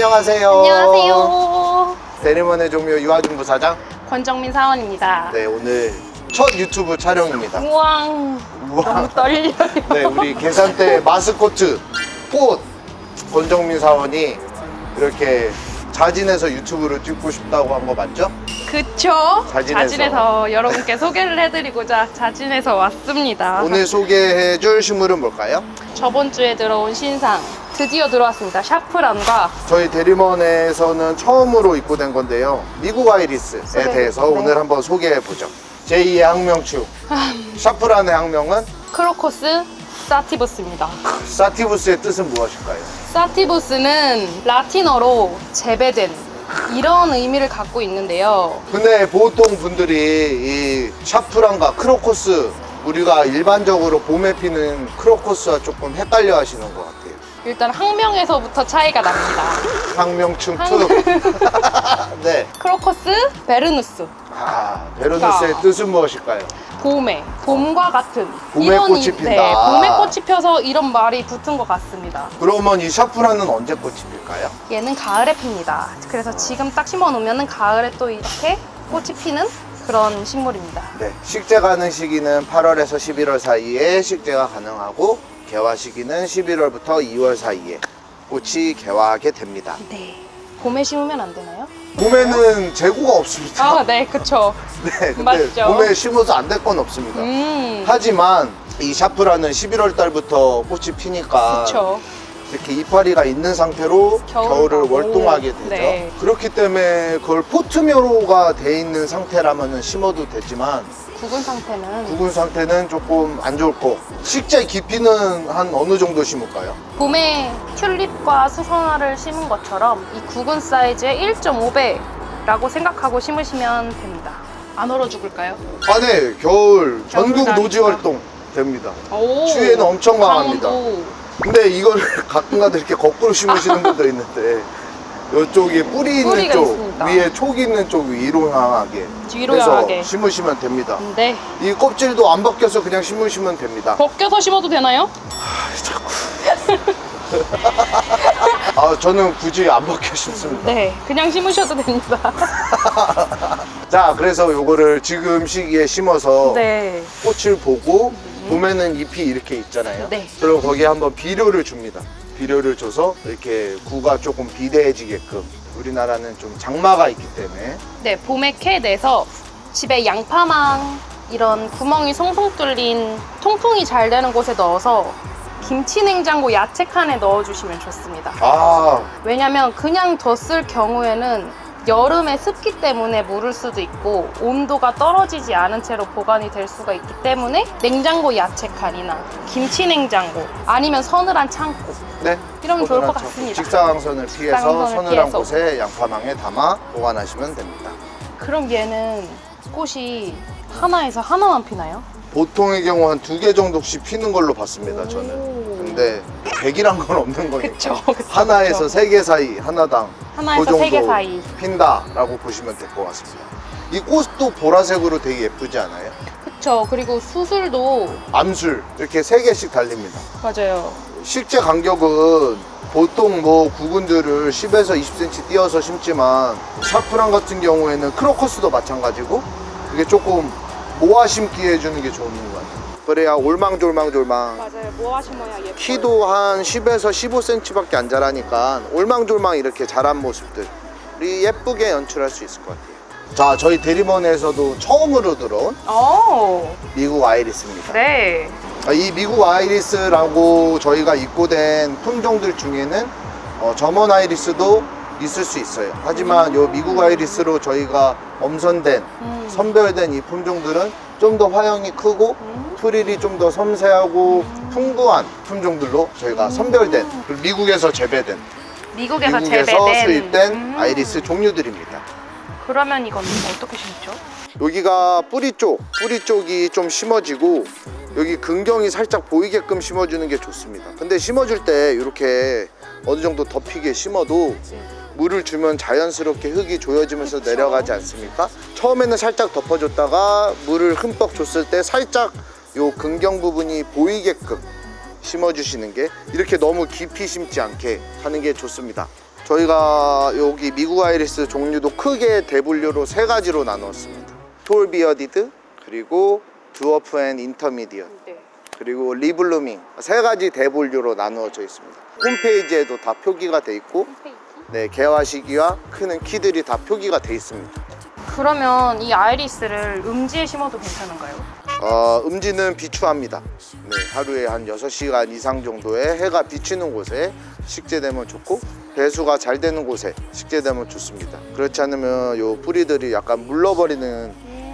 안녕하세요. 안녕하세요. 대리먼의 종묘 유아준 부사장. 권정민 사원입니다. 네, 오늘 첫 유튜브 촬영입니다. 우왕. 너무 떨려요. 네, 우리 계산대 마스코트 꽃 권정민 사원이 이렇게 자진해서 유튜브를 찍고 싶다고 한 거 맞죠? 그쵸? 자진해서 여러분께 소개를 해드리고자 자진해서 왔습니다. 오늘 소개해줄 식물은 뭘까요? 저번 주에 들어온 신상 드디어 들어왔습니다. 샤프란과 저희 대리먼에서는 처음으로 입고된 건데요. 미국 아이리스에 대해서 네. 오늘 한번 소개해보죠. 제2의 학명충 샤프란의 학명은 크로코스 사티부스입니다. 사티부스의 뜻은 무엇일까요? 사티부스는 라틴어로 재배된 이런 의미를 갖고 있는데요. 근데 보통 분들이 이 샤프란과 크로코스, 우리가 일반적으로 봄에 피는 크로코스와 조금 헷갈려 하시는 것 같아요. 일단 학명에서부터 차이가 납니다. 학명충 2. 네. 크로커스 베르누스. 베르누스의 뜻은 무엇일까요? 봄과 같은 봄에 꽃이 핀다. 네, 봄에 꽃이 펴서 이런 말이 붙은 것 같습니다. 그러면 이 샤프란은 언제 꽃이 필까요? 얘는 가을에 핍니다. 그래서 지금 딱 심어 놓으면 가을에 또 이렇게 꽃이 피는 그런 식물입니다. 네. 식재 가능 시기는 8월에서 11월 사이에 식재가 가능하고 개화 시기는 11월부터 2월 사이에 꽃이 개화하게 됩니다. 네. 봄에 심으면 안 되나요? 봄에는 재고가 없습니다. 네, 그쵸. 네, 근데 맞죠. 봄에 심어서 안 될 건 없습니다. 음. 하지만 이 샤프란은 11월 달부터 꽃이 피니까 그쵸. 이렇게 이파리가 있는 상태로 겨울을 가고. 월동하게 되죠. 네. 그렇기 때문에 그걸 포트묘로가 돼 있는 상태라면 심어도 되지만 굳은 상태는 굵은 상태는 조금 안 좋을 거. 식재 깊이는 한 어느 정도 심을까요? 봄에 튤립과 수선화를 심은 것처럼 이 굳은 사이즈의 1.5배라고 생각하고 심으시면 됩니다. 안 얼어 죽을까요? 네, 겨울 전국 겨울나니까. 노지 활동 됩니다. 오, 추위에는 엄청 강합니다. 강원도. 근데 이걸 가끔가다 이렇게 거꾸로 심으시는 분도 있는데 이쪽에 뿌리 있는 뿌리가 쪽, 있습니다. 위에 촉 있는 쪽 위로 향하게 뒤로 해서 향하게. 심으시면 됩니다. 네. 이 껍질도 안 벗겨서 그냥 심으시면 됩니다. 벗겨서 심어도 되나요? 저는 굳이 안 벗겨 심습니다. 네, 그냥 심으셔도 됩니다. 자, 그래서 요거를 지금 시기에 심어서 네. 꽃을 보고 봄에는 잎이 이렇게 있잖아요. 네. 그럼 거기에 한번 비료를 줍니다. 비료를 줘서 이렇게 구가 조금 비대해지게끔. 우리나라는 좀 장마가 있기 때문에 네, 봄에 캐 내서 집에 양파망 이런 구멍이 송송 뚫린 통풍이 잘 되는 곳에 넣어서 김치 냉장고 야채 칸에 넣어주시면 좋습니다. 왜냐면 그냥 뒀을 경우에는 여름에 습기 때문에 무를 수도 있고 온도가 떨어지지 않은 채로 보관이 될 수가 있기 때문에 냉장고 야채 칸이나 김치 냉장고 아니면 서늘한 창고 네, 이러면 좋을 것 서늘한 같습니다. 직사광선을 피해서 직사광선을 서늘한 피해서. 곳에 양파망에 담아 보관하시면 됩니다. 그럼 얘는 꽃이 하나에서 하나만 피나요? 보통의 경우 한 2개 정도씩 피는 걸로 봤습니다, 저는. 오. 근데 100이란 건 없는 거니까. 그쵸. 하나에서 3개 사이, 하나당 하나에서 그 정도 3개 사이. 핀다라고 보시면 될 것 같습니다. 이 꽃도 보라색으로 되게 예쁘지 않아요? 그쵸. 그리고 수술도 암술 이렇게 3개씩 달립니다. 맞아요. 실제 간격은 보통 뭐 구근들을 10에서 20cm 띄어서 심지만 샤프란 같은 경우에는 크로커스도 마찬가지고 이게 조금 모아 심기 해주는 게 좋은 것 같아요. 그래야 올망졸망 맞아요. 뭐 하시면야 예뻐요. 키도 한 10에서 15cm밖에 안 자라니까 올망졸망 이렇게 자란 모습들이 예쁘게 연출할 수 있을 것 같아요. 자, 저희 대리먼에서도 처음으로 들어온 오. 미국 아이리스입니다. 네. 이 미국 아이리스라고 저희가 입고된 품종들 중에는 점원 아이리스도 있을 수 있어요. 하지만 이 미국 아이리스로 저희가 엄선된 선별된 이 품종들은 좀 더 화형이 크고 프릴이 좀 더 섬세하고 풍부한 품종들로 저희가 선별된 그리고 미국에서 재배된 미국에서 미국에서 재배된 수입된 아이리스 종류들입니다. 그러면 이건 어떻게 심죠? 여기가 뿌리 쪽이 좀 심어지고 여기 근경이 살짝 보이게끔 심어주는 게 좋습니다. 근데 심어줄 때 이렇게 어느 정도 덮이게 심어도 물을 주면 자연스럽게 흙이 조여지면서 그쵸. 내려가지 않습니까? 처음에는 살짝 덮어줬다가 물을 흠뻑 줬을 때 살짝 요 근경 부분이 보이게끔 심어주시는 게, 이렇게 너무 깊이 심지 않게 하는 게 좋습니다. 저희가 여기 미국 아이리스 종류도 크게 대분류로 3가지로 나눴습니다. 톨 비어디드, 그리고 드워프 앤 인터미디엇, 네. 그리고 리블루밍 3가지 대분류로 나누어져 있습니다. 홈페이지에도 다 표기가 돼 있고, 네, 개화 시기와 크는 키들이 다 표기가 돼 있습니다. 그러면 이 아이리스를 음지에 심어도 괜찮은가요? 음지는 비추합니다. 네, 하루에 한 6시간 이상 정도의 해가 비치는 곳에 식재되면 좋고, 배수가 잘 되는 곳에 식재되면 좋습니다. 그렇지 않으면 요 뿌리들이 약간 물러버리는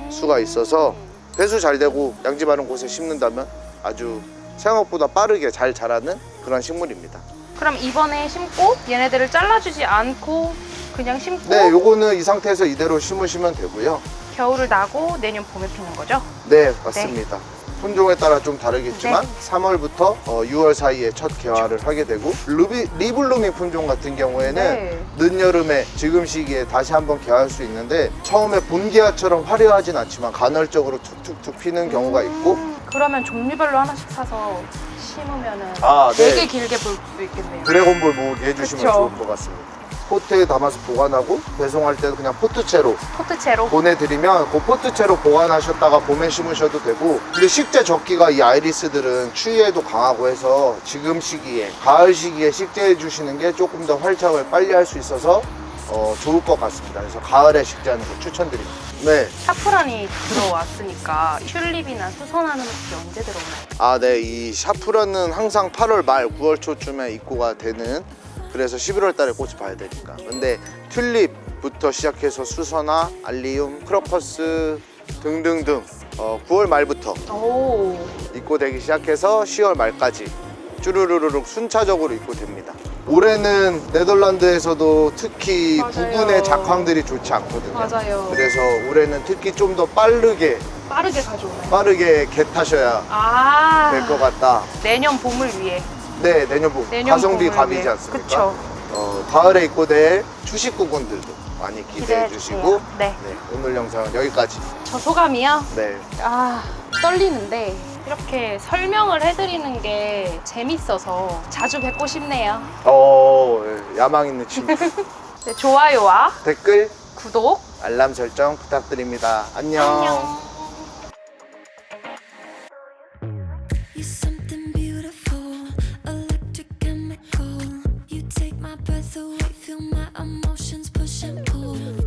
수가 있어서 배수 잘 되고 양지 바른 곳에 심는다면 아주 생각보다 빠르게 잘 자라는 그런 식물입니다. 그럼 이번에 심고 얘네들을 잘라주지 않고 그냥 심고 네, 요거는 이 상태에서 이대로 심으시면 되고요. 겨울을 나고 내년 봄에 피는 거죠? 네, 맞습니다. 품종에 따라 좀 다르겠지만 네. 3월부터 6월 사이에 첫 개화를 하게 되고, 리블루밍 품종 같은 경우에는 네. 늦여름에 지금 시기에 다시 한번 개화할 수 있는데, 처음에 봄 개화처럼 화려하진 않지만 간헐적으로 툭툭툭 피는 경우가 있고. 그러면 종류별로 하나씩 사서 심으면은 네. 되게 길게 볼 수 있겠네요. 드래곤볼 모으기 해주시면 그쵸. 좋을 것 같습니다. 포트에 담아서 보관하고 배송할 때도 그냥 포트채로 포트채로 보내드리면 그 포트채로 보관하셨다가 봄에 심으셔도 되고. 근데 식재 적기가 이 아이리스들은 추위에도 강하고 해서 지금 시기에, 가을 시기에 식재해 주시는 게 조금 더 활착을 빨리 할 수 있어서 좋을 것 같습니다. 그래서 가을에 식재하는 거 추천드립니다. 네. 샤프란이 들어왔으니까 튤립이나 수선화는 혹시 언제 들어오나요? 네. 이 샤프란은 항상 8월 말 9월 초쯤에 입고가 되는, 그래서 11월 달에 꽃이 봐야 되니까. 근데 튤립부터 시작해서 수선화, 알리움, 크로커스 등등등 9월 말부터 오, 입고되기 시작해서 10월 말까지 쭈루루루룩 순차적으로 입고됩니다. 올해는 네덜란드에서도 특히 맞아요. 부근의 작황들이 좋지 않거든요. 맞아요. 그래서 올해는 특히 좀 더 빠르게 가져오나요? 개 타셔야 아, 될 것 같다. 내년 봄을 위해. 네, 내년 봄. 내년 가성비 봄을 갑이지 위해. 않습니까? 그쵸. 가을에 입고될 추식 구근들도 많이 기대해 기대해 주시고. 주세요. 네. 오늘 영상은 여기까지. 저 소감이요? 네. 떨리는데 이렇게 설명을 해드리는 게 재밌어서 자주 뵙고 싶네요. 야망 있는 친구. 네, 좋아요와 댓글, 구독 알람 설정 부탁드립니다. 안녕. 안녕.